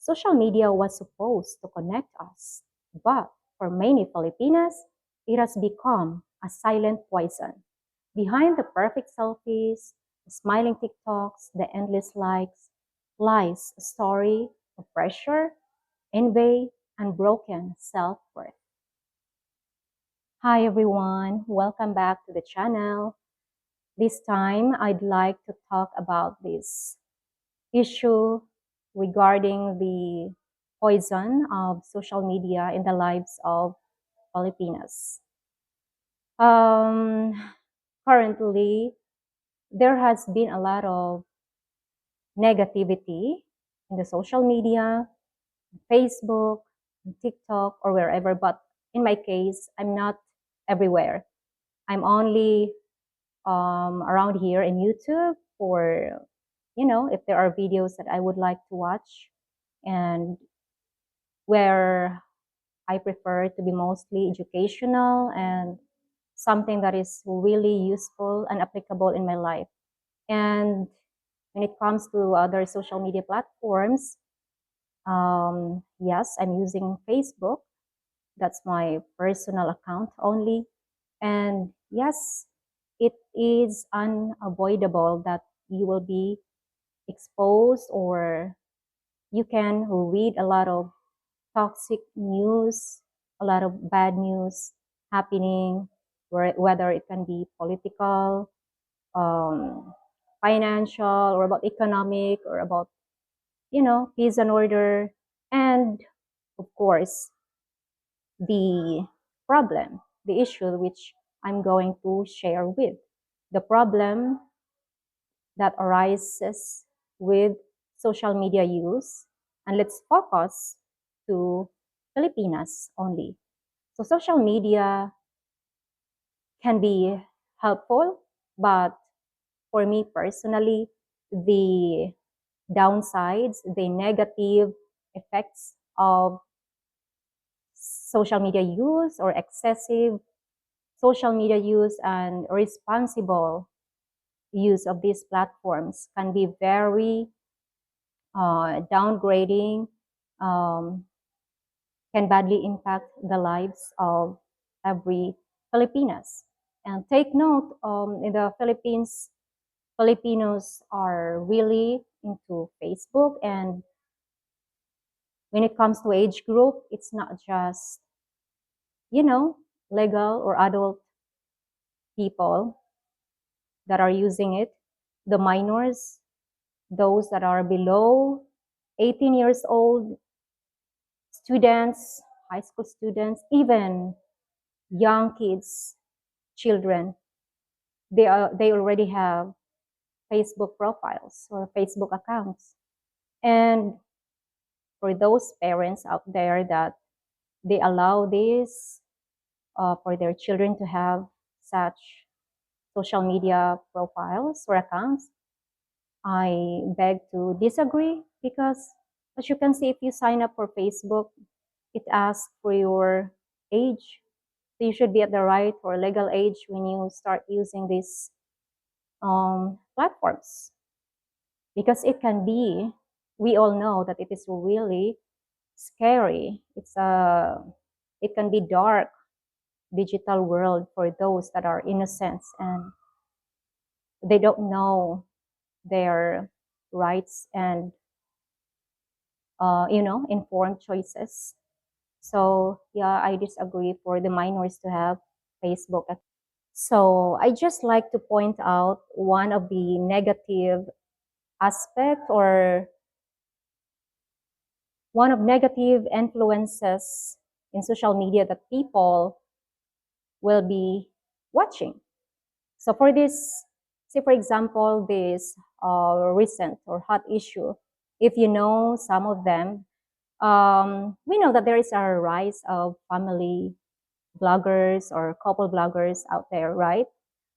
Social media was supposed to connect us, but for many Filipinas, it has become a silent poison. Behind the perfect selfies, the smiling TikToks, the endless likes, lies a story of pressure, envy, and broken self-worth. Hi everyone, welcome back to the channel. This time, I'd like to talk about this issue regarding the poison of social media in the lives of Filipinas. Um, Currently, there has been a lot of negativity in the social media, Facebook, TikTok, or wherever. But in my case, I'm not everywhere. I'm only around here in YouTube for, if there are videos that I would like to watch, and where I prefer to be mostly educational and something that is really useful and applicable in my life. And when it comes to other social media platforms, yes, I'm using Facebook. That's my personal account only. And yes, it is unavoidable that you will be exposed, or you can read a lot of toxic news, a lot of bad news happening, whether it can be political, um, financial, or about economic, or about, peace and order. And of course, the problem, the issue which I'm going to share with, the problem that arises with social media use. And let's focus to Filipinas only. So social media can be helpful, but for me personally, the downsides, the negative effects of social media use, or excessive social media use and responsible use of these platforms, can be very downgrading, um, can badly impact the lives of every Filipinas. And take note, in the Philippines, Filipinos are really into Facebook. And when it comes to age group, it's not just, legal or adult people that are using it. The minors, those that are below 18 years old, students, high school students, even young kids, children, they already have Facebook profiles or Facebook accounts. And for those parents out there that they allow this for their children to have such social media profiles or accounts, I beg to disagree, because as you can see, if you sign up for Facebook, it asks for your age. So you should be at the right or legal age when you start using these platforms. Because it can be, we all know that it is really scary. It can be dark digital world for those that are innocent and they don't know their rights and informed choices. So yeah, I disagree for the minors to have Facebook. So I just like to point out one of the negative aspect, or one of negative influences in social media that people will be watching. So for this, say for example, this recent or hot issue, if you know some of them, we know that there is a rise of family bloggers or couple bloggers out there, right?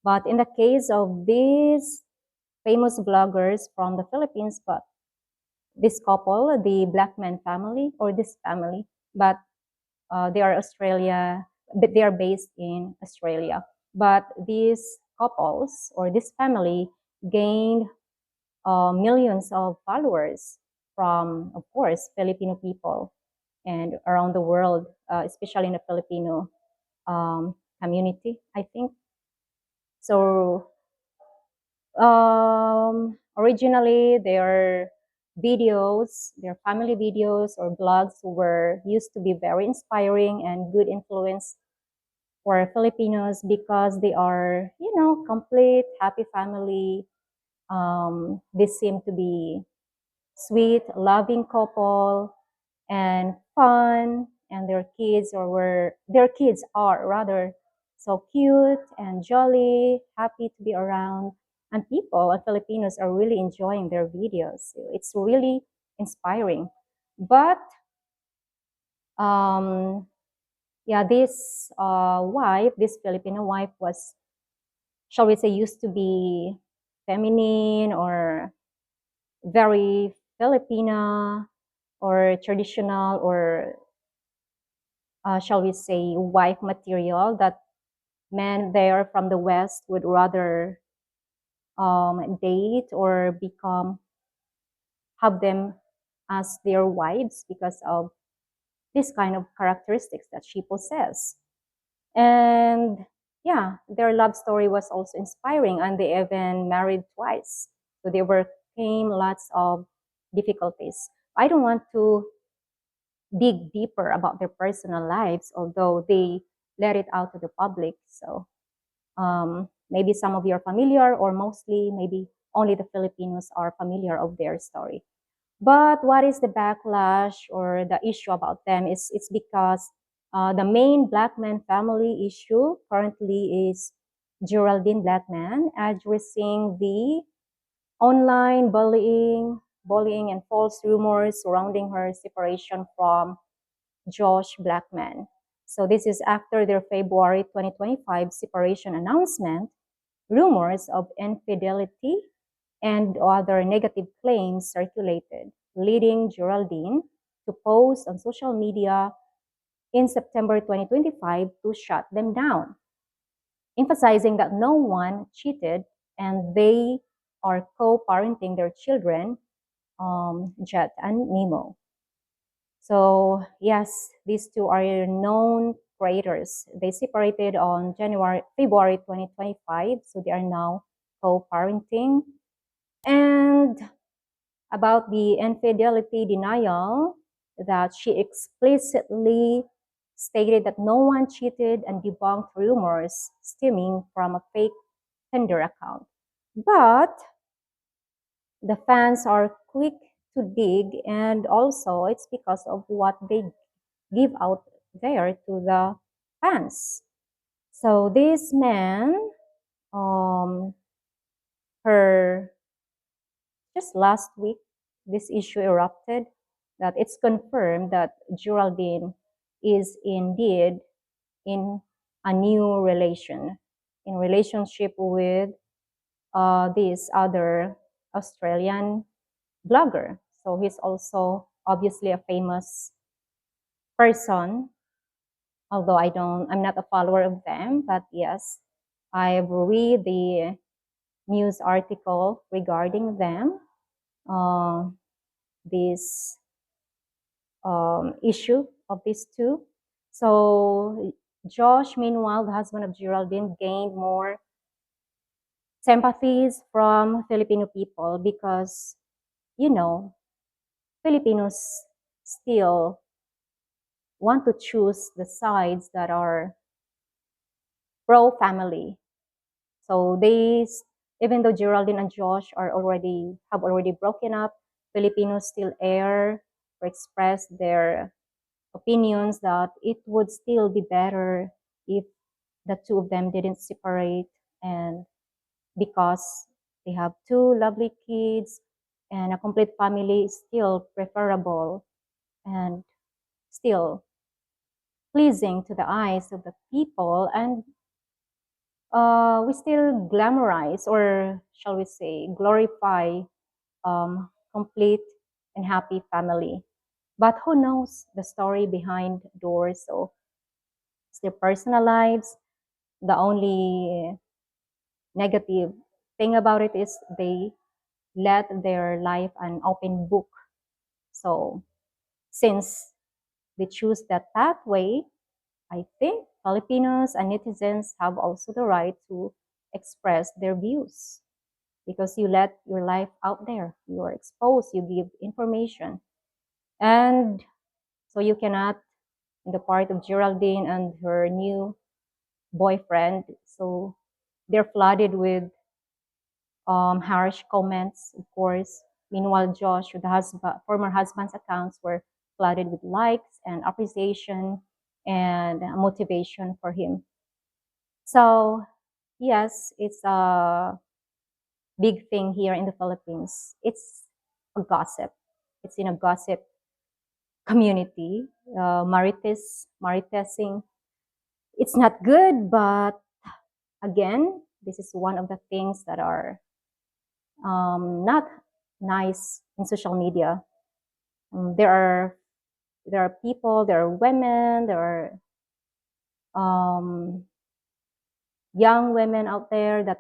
But in the case of these famous bloggers from the Philippines, but this couple, the Blackman family, or this family, but they are Australia, but they are based in Australia. But these couples or this family gained millions of followers. from, of course, Filipino people and around the world, especially in the Filipino community, I think. So originally, their family videos or blogs were used to be very inspiring and good influence for Filipinos because they are, complete, happy family. They seem to be sweet, loving couple and fun, and their kids are rather so cute and jolly, happy to be around, and people and Filipinos are really enjoying their videos. It's really inspiring. But um, yeah, this Filipino wife was, shall we say, used to be feminine or very Filipina or traditional or shall we say wife material that men there from the West would rather date or have them as their wives because of this kind of characteristics that she possesses. And yeah, their love story was also inspiring, and they even married twice. So there came lots of difficulties. I don't want to dig deeper about their personal lives, although they let it out to the public. So maybe some of you are familiar, or mostly maybe only the Filipinos are familiar of their story. But what is the backlash or the issue about them? It's because the main Blackman family issue currently is Geraldine Blackman addressing the online bullying and false rumors surrounding her separation from Josh Blackman. So this is after their February 2025 separation announcement. Rumors of infidelity and other negative claims circulated, leading Geraldine to post on social media in September 2025 to shut them down, emphasizing that no one cheated and they are co-parenting their children, Jet and Nemo. So yes, these two are known creators. They separated on February 2025, so they are now co-parenting. And about the infidelity denial, that she explicitly stated that no one cheated and debunked rumors stemming from a fake Tinder account. But the fans are quick to dig, and also it's because of what they give out there to the fans. So this man, her just last week, this issue erupted that it's confirmed that Geraldine is indeed in a new in relationship with this other Australian blogger. So he's also obviously a famous person, although I'm not a follower of them, but yes, I've read the news article regarding them, uh, this issue of these two. So Josh, meanwhile, the husband of Geraldine, gained more sympathies from Filipino people because, you know, Filipinos still want to choose the sides that are pro-family. So even though Geraldine and Josh have already broken up, Filipinos still air or express their opinions that it would still be better if the two of them didn't separate, and because they have two lovely kids and a complete family is still preferable and still pleasing to the eyes of the people, and we still glamorize, or shall we say glorify, complete and happy family. But who knows the story behind doors? So it's their personal lives. The only negative thing about it is they let their life an open book So since they choose that pathway, I think Filipinos and netizens have also the right to express their views because you let your life out there. You are exposed, you give information. And so you cannot, in the part of Geraldine and her new boyfriend, so they're flooded with harsh comments, of course. Meanwhile, Josh, the former husband's accounts were flooded with likes and appreciation and motivation for him. So, yes, it's a big thing here in the Philippines. It's a gossip. It's in a gossip community, maritesing. It's not good, but again, this is one of the things that are not nice in social media. There are people, there are women, there are young women out there that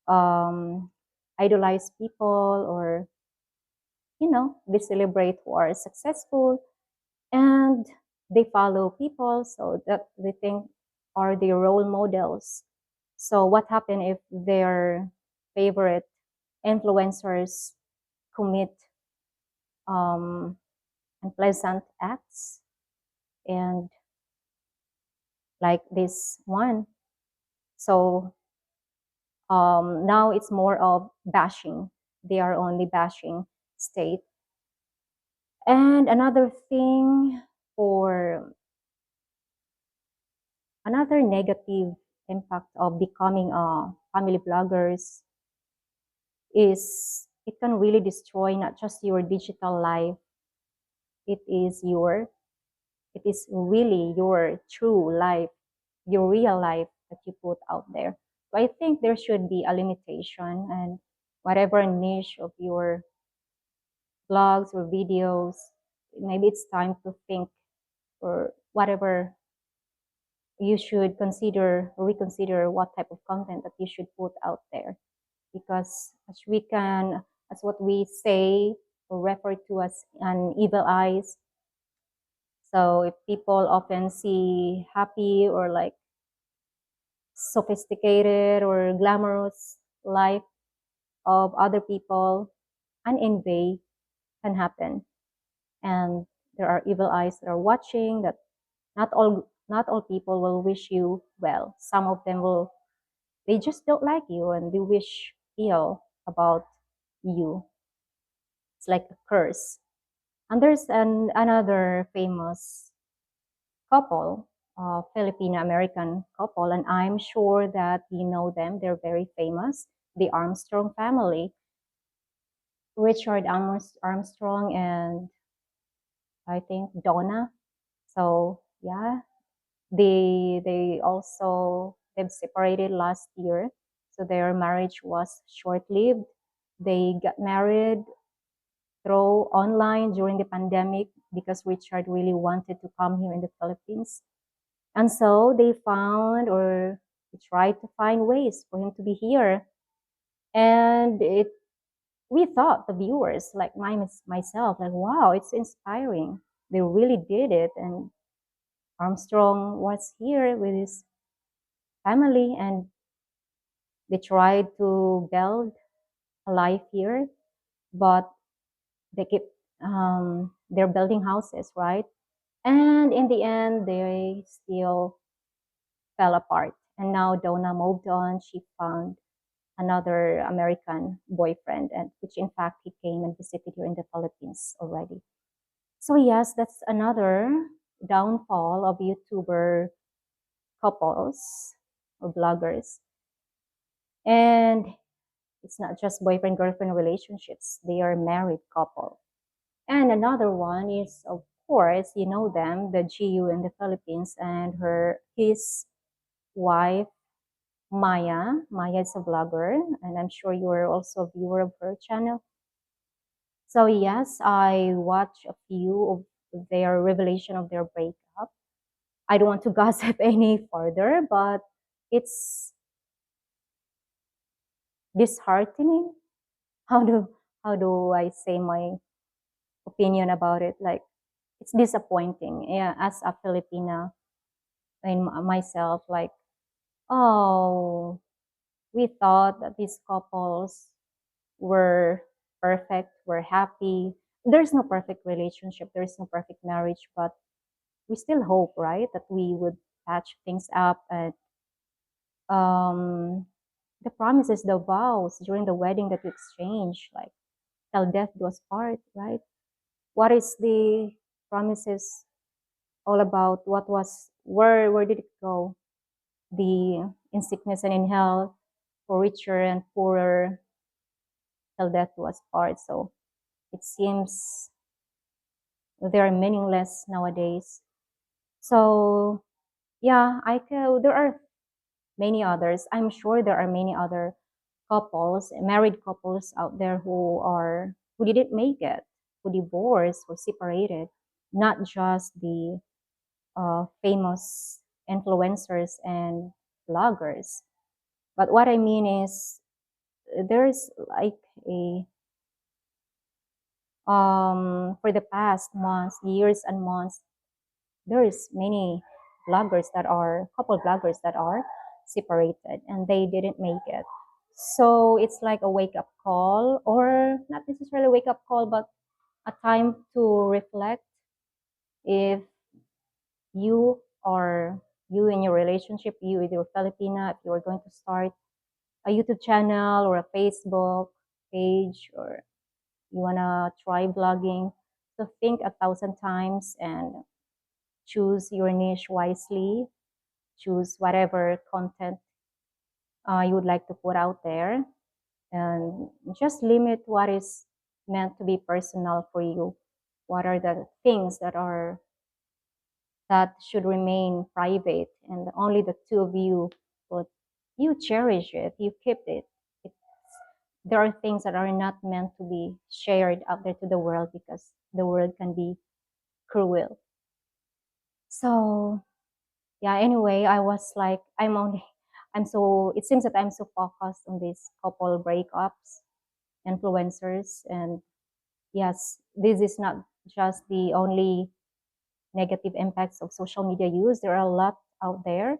um, idolize people, or they celebrate who are successful, and they follow people so that they think are their role models. So what happens if their favorite influencers commit unpleasant acts, and like this one? So now it's more of bashing. They are only bashing state. And another negative impact of becoming a family bloggers is it can really destroy not just your digital life, it is really your true life, your real life that you put out there. So I think there should be a limitation, and whatever niche of your blogs or videos, maybe it's time to think, or whatever, you should consider or reconsider what type of content that you should put out there. Because as what we say or refer to as an evil eyes. So if people often see happy or like sophisticated or glamorous life of other people, an envy can happen. And there are evil eyes that are watching that not all people will wish you well. Some of them they just don't like you and they wish ill about you. It's like a curse. And there's another famous couple, Filipino American couple, and I'm sure that you know them. They're very famous, the Armstrong family. Richard Armstrong and I think Donna. So yeah, they've separated last year, so their marriage was short-lived. They got married through online during the pandemic because Richard really wanted to come here in the Philippines. And so they tried to find ways for him to be here. And we thought, the viewers, like myself, like, wow, it's inspiring. They really did it. And Armstrong was here with his family, and they tried to build a life here, but they keep they're building houses, right? And in the end, they still fell apart. And now Donna moved on. She found another American boyfriend, and which in fact he came and visited here in the Philippines already. So yes, that's another downfall of YouTuber couples or bloggers. And it's not just boyfriend girlfriend relationships; they are married couple. And another one is, of course, you know them, the GU in the Philippines, and his wife Maya. Maya is a vlogger, and I'm sure you are also a viewer of her channel. So yes, I watched a few of their revelation of their breakup. I don't want to gossip any further, but it's disheartening. How do how do I say my opinion about it. Like, it's disappointing. Yeah, as a Filipina, and myself, like, oh, we thought that these couples were perfect, were happy. There's no perfect relationship, there's no perfect marriage, but we still hope, right, that we would patch things up. And um, the promises, the vows during the wedding that we exchange, like, till death do us part, right? What is the promises all about? What was, where did it go? The in sickness and in health, for richer and poorer, till death do us part. So it seems they are meaningless nowadays. So yeah, there are many others. I'm sure there are many other couples, married couples out there who didn't make it, who divorced or separated, not just the famous influencers and bloggers. But what I mean is, there's like a for the past months, years and months, there is many bloggers that are couple bloggers that are separated and they didn't make it. So it's like a wake up call, or not necessarily a wake up call, but a time to reflect if you are you in your relationship, you with your Filipina, if you are going to start a YouTube channel or a Facebook page, or you wanna try blogging. So think 1,000 times and choose your niche wisely. Choose whatever content you would like to put out there, and just limit what is meant to be personal for you. What are the things that should remain private, and only the two of you, but you cherish it, you keep it. It's, there are things that are not meant to be shared out there to the world, because the world can be cruel. So yeah, anyway, I was like, it seems that I'm so focused on these couple breakups, influencers. And yes, this is not just the only negative impacts of social media use. There are a lot out there.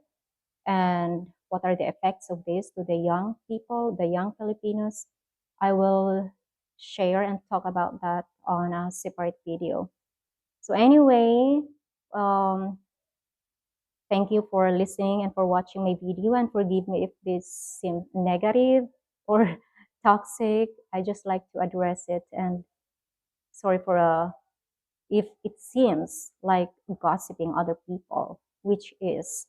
And what are the effects of this to the young people, the young Filipinos? I will share and talk about that on a separate video. So anyway, um, thank you for listening and for watching my video, and forgive me if this seemed negative or toxic. I just like to address it, and sorry for if it seems like gossiping other people, which is,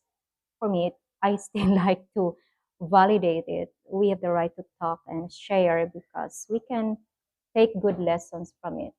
for me, I still like to validate it. We have the right to talk and share because we can take good lessons from it.